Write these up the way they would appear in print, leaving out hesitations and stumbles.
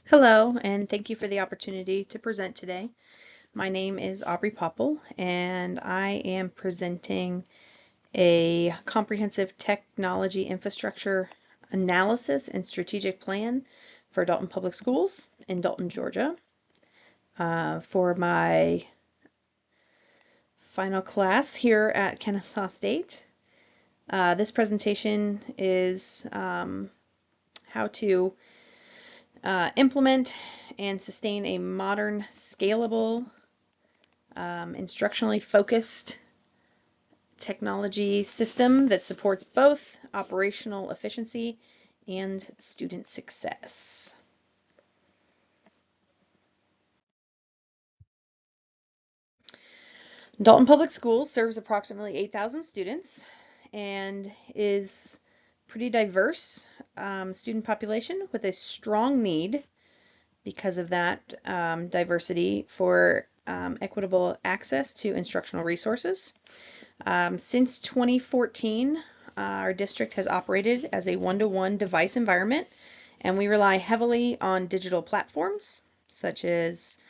Hello, and thank you for the opportunity to present today. My name is Aubrey Poppel, and I am presenting a comprehensive technology infrastructure analysis and strategic plan for Dalton Public Schools in Dalton, Georgia. For my final class here at Kennesaw State. This presentation is how to implement and sustain a modern, scalable, instructionally focused technology system that supports both operational efficiency and student success. Dalton Public Schools serves approximately 8,000 students and is pretty diverse student population with a strong need because of that diversity for equitable access to instructional resources. Since 2014, our district has operated as a one-to-one device environment, and we rely heavily on digital platforms such as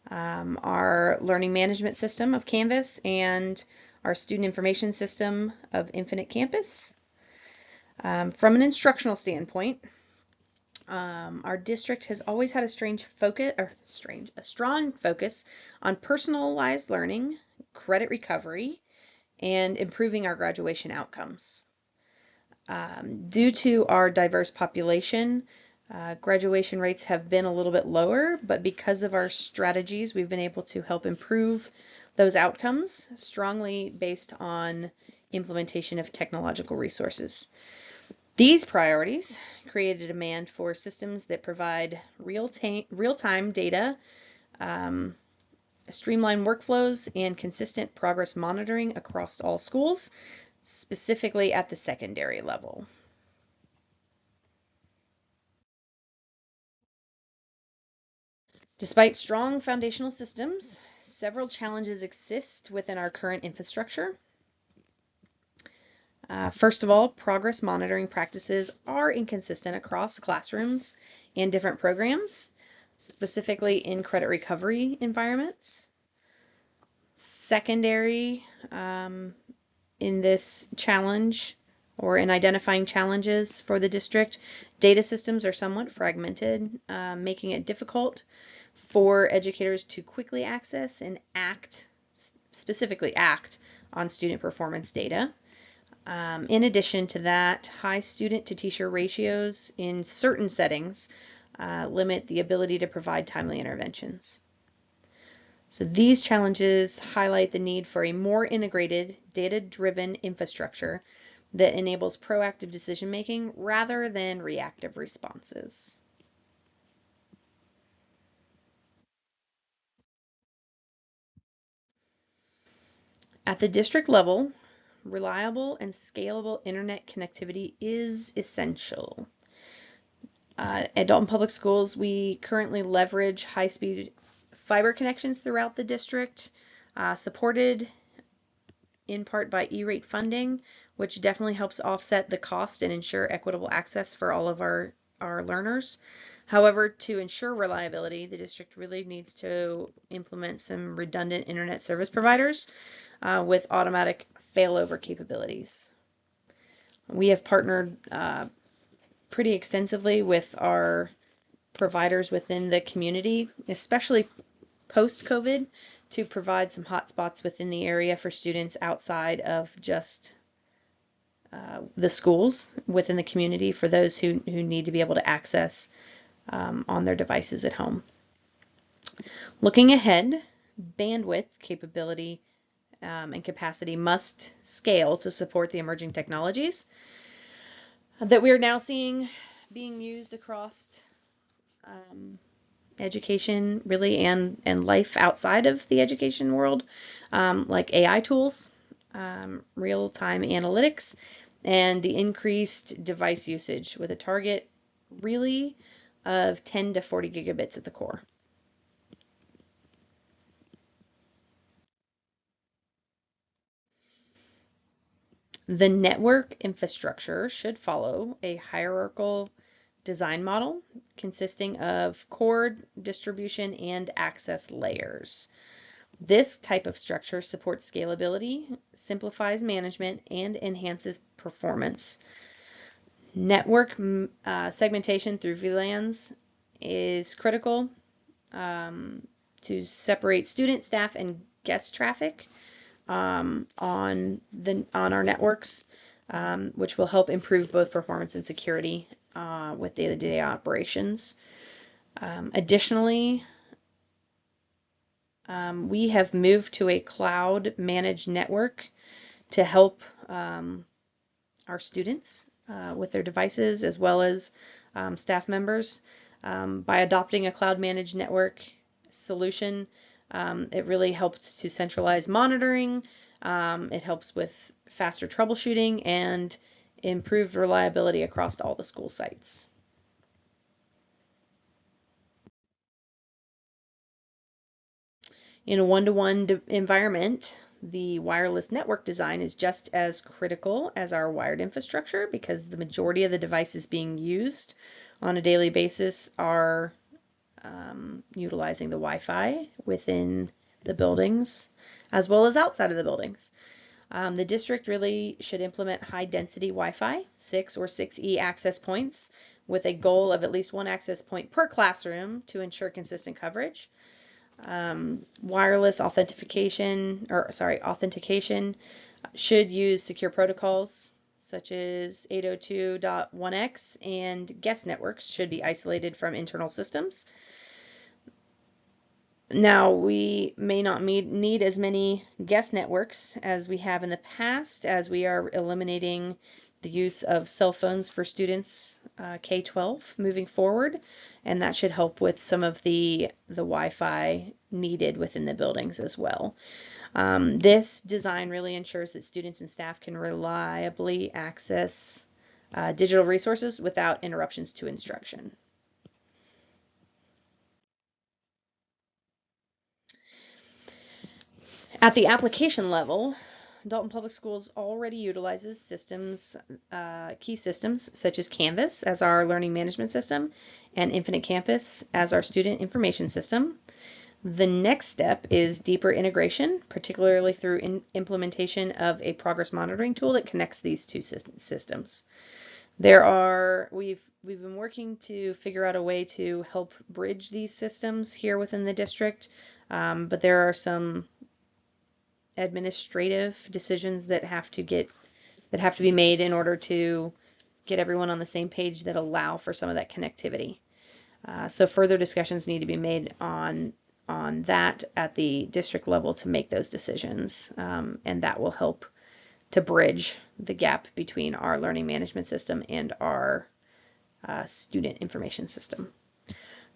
our learning management system of Canvas and our student information system of Infinite Campus. From an instructional standpoint, our district has always had a strong focus on personalized learning, credit recovery, and improving our graduation outcomes. Due to our diverse population, graduation rates have been a little bit lower, but because of our strategies, we've been able to help improve those outcomes strongly based on implementation of technological resources. These priorities create a demand for systems that provide real-time data, streamlined workflows, and consistent progress monitoring across all schools, specifically at the secondary level. Despite strong foundational systems, several challenges exist within our current infrastructure. First of all, progress monitoring practices are inconsistent across classrooms and different programs, specifically in credit recovery environments. Secondary, in this challenge or in identifying challenges for the district, data systems are somewhat fragmented, making it difficult for educators to quickly access and specifically act on student performance data. In addition to that, high student to teacher ratios in certain settings limit the ability to provide timely interventions. So these challenges highlight the need for a more integrated, data-driven infrastructure that enables proactive decision-making rather than reactive responses. At the district level, reliable and scalable internet connectivity is essential. At Dalton Public Schools, we currently leverage high-speed fiber connections throughout the district, supported in part by E-rate funding, which definitely helps offset the cost and ensure equitable access for all of our learners. However, to ensure reliability, the district really needs to implement some redundant internet service providers with automatic failover capabilities. We have partnered pretty extensively with our providers within the community, especially post-COVID, to provide some hotspots within the area for students outside of just the schools within the community for those who need to be able to access on their devices at home. Looking ahead, bandwidth capability and capacity must scale to support the emerging technologies that we are now seeing being used across education really and life outside of the education world, like AI tools, real-time analytics, and the increased device usage with a target really of 10 to 40 gigabits at the core. The network infrastructure should follow a hierarchical design model consisting of core, distribution, and access layers. This type of structure supports scalability, simplifies management, and enhances performance. Network segmentation through VLANs is critical to separate student, staff, and guest traffic on our networks, which will help improve both performance and security with day-to-day operations. Additionally, we have moved to a cloud managed network to help our students with their devices as well as staff members. By adopting a cloud managed network solution, it really helps to centralize monitoring. It helps with faster troubleshooting and improved reliability across all the school sites. In a one-to-one environment, the wireless network design is just as critical as our wired infrastructure because the majority of the devices being used on a daily basis are utilizing the Wi-Fi within the buildings as well as outside of the buildings. The district really should implement high-density Wi-Fi, 6 or 6E access points with a goal of at least one access point per classroom to ensure consistent coverage. Wireless authentication should use secure protocols such as 802.1x, and guest networks should be isolated from internal systems. Now, we may not need as many guest networks as we have in the past, as we are eliminating the use of cell phones for students K-12 moving forward, and that should help with some of the Wi-Fi needed within the buildings as well. This design really ensures that students and staff can reliably access digital resources without interruptions to instruction. At the application level, Dalton Public Schools already utilizes systems, key systems such as Canvas as our learning management system and Infinite Campus as our student information system. The next step is deeper integration, particularly through implementation of a progress monitoring tool that connects these two systems. We've been working to figure out a way to help bridge these systems here within the district, but there are some administrative decisions that have to be made in order to get everyone on the same page that allow for some of that connectivity. So further discussions need to be made on that at the district level to make those decisions, and that will help to bridge the gap between our learning management system and our student information system.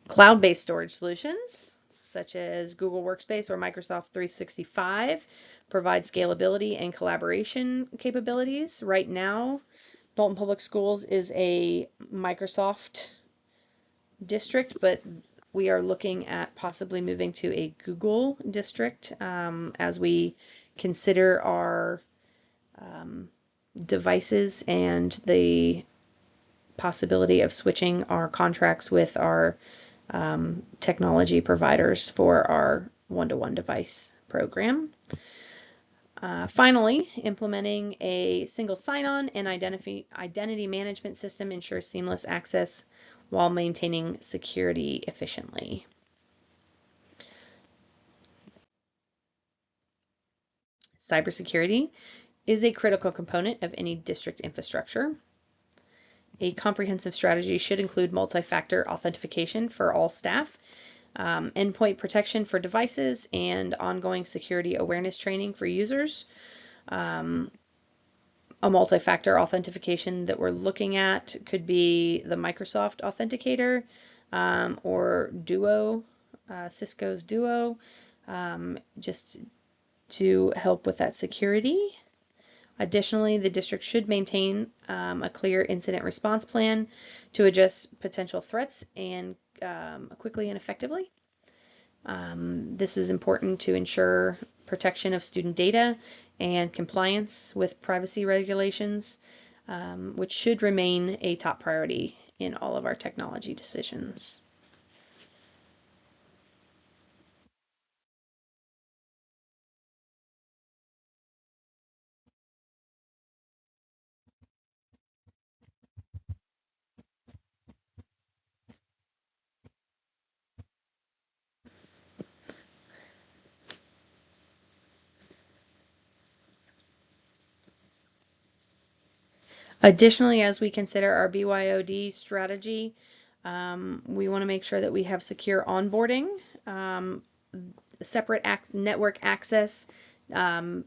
Cloud-based storage solutions such as Google Workspace or Microsoft 365 provide scalability and collaboration capabilities. Right now, Dalton Public Schools is a Microsoft district, but we are looking at possibly moving to a Google district as we consider our devices and the possibility of switching our contracts with our technology providers for our one-to-one device program. Finally, implementing a single sign-on and identity management system ensures seamless access while maintaining security efficiently. Cybersecurity is a critical component of any district infrastructure. A comprehensive strategy should include multi-factor authentication for all staff, endpoint protection for devices, and ongoing security awareness training for users. A multi-factor authentication that we're looking at could be the Microsoft Authenticator or Duo, Cisco's Duo, just to help with that security. Additionally, the district should maintain a clear incident response plan to address potential threats and quickly and effectively. This is important to ensure protection of student data and compliance with privacy regulations, which should remain a top priority in all of our technology decisions. Additionally, as we consider our BYOD strategy, we want to make sure that we have secure onboarding, separate network access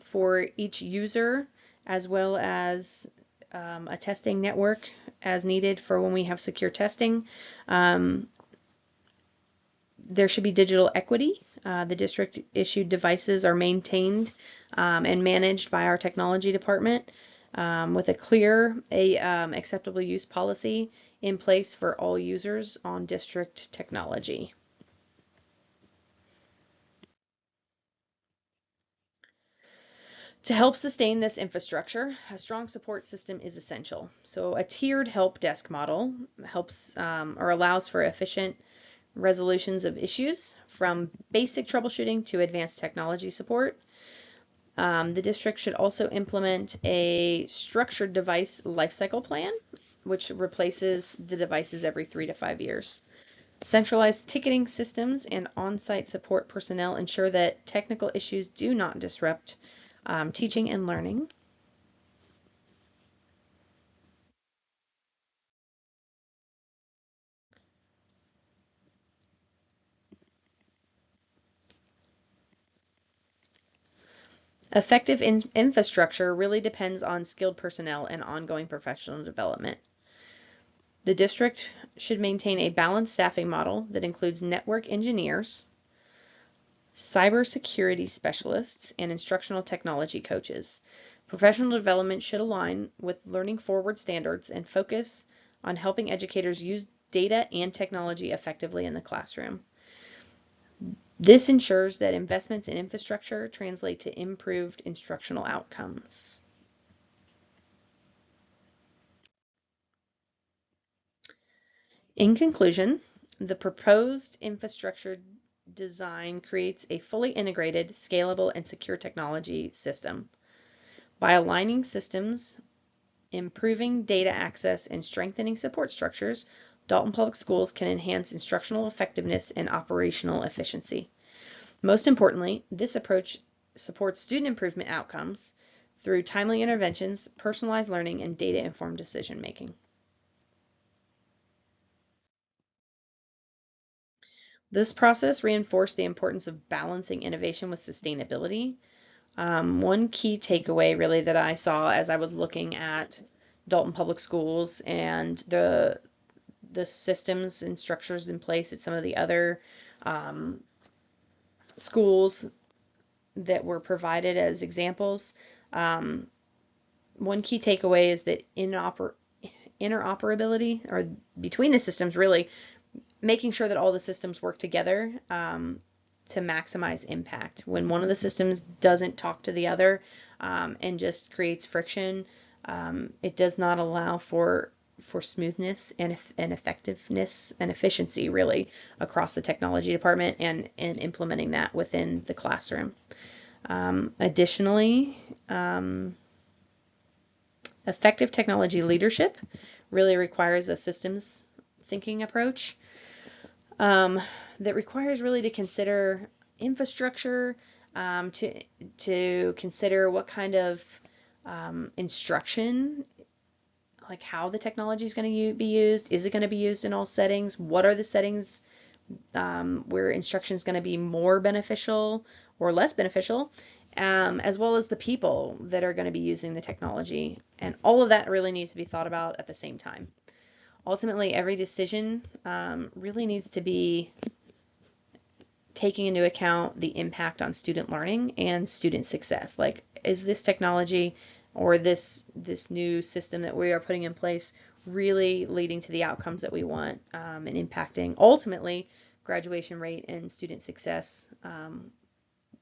for each user, as well as a testing network as needed for when we have secure testing. There should be digital equity. The district issued devices are maintained and managed by our technology department with a clear, acceptable use policy in place for all users on district technology. To help sustain this infrastructure, a strong support system is essential. So a tiered help desk model helps or allows for efficient resolutions of issues from basic troubleshooting to advanced technology support. The district should also implement a structured device lifecycle plan, which replaces the devices every 3 to 5 years. Centralized ticketing systems and on-site support personnel ensure that technical issues do not disrupt teaching and learning. Effective infrastructure really depends on skilled personnel and ongoing professional development. The district should maintain a balanced staffing model that includes network engineers, cybersecurity specialists, and instructional technology coaches. Professional development should align with learning forward standards and focus on helping educators use data and technology effectively in the classroom. This ensures that investments in infrastructure translate to improved instructional outcomes. In conclusion, the proposed infrastructure design creates a fully integrated, scalable, and secure technology system. By aligning systems, improving data access, and strengthening support structures, Dalton Public Schools can enhance instructional effectiveness and operational efficiency. Most importantly, this approach supports student improvement outcomes through timely interventions, personalized learning, and data-informed decision-making. This process reinforced the importance of balancing innovation with sustainability. One key takeaway really that I saw as I was looking at Dalton Public Schools and the systems and structures in place at some of the other schools that were provided as examples. One key takeaway is that interoperability, or between the systems, really making sure that all the systems work together to maximize impact. When one of the systems doesn't talk to the other and just creates friction, it does not allow for smoothness and effectiveness and efficiency really across the technology department and implementing that within the classroom. Additionally, effective technology leadership really requires a systems thinking approach that requires really to consider infrastructure, to consider what kind of instruction, like how the technology is going to be used. Is it going to be used in all settings? What are the settings where instruction is going to be more beneficial or less beneficial, as well as the people that are going to be using the technology. And all of that really needs to be thought about at the same time. Ultimately, every decision really needs to be taking into account the impact on student learning and student success. Like, is this technology or this new system that we are putting in place really leading to the outcomes that we want and impacting ultimately graduation rate and student success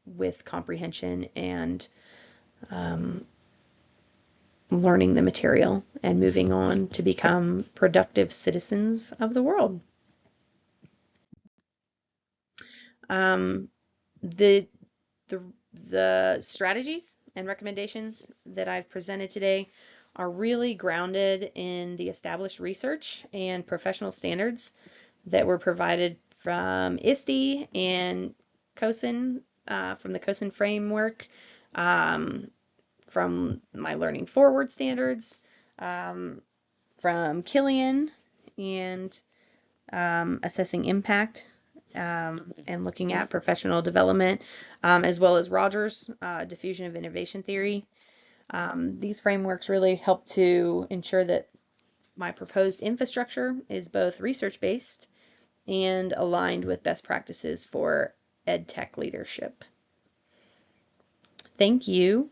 with comprehension and learning the material and moving on to become productive citizens of the world. The, the, the strategies and recommendations that I've presented today are really grounded in the established research and professional standards that were provided from ISTE and COSIN, from the COSIN framework, from my Learning Forward standards, from Killian and assessing impact, and looking at professional development, as well as Rogers' diffusion of innovation theory. These frameworks really help to ensure that my proposed infrastructure is both research-based and aligned with best practices for EdTech leadership. Thank you.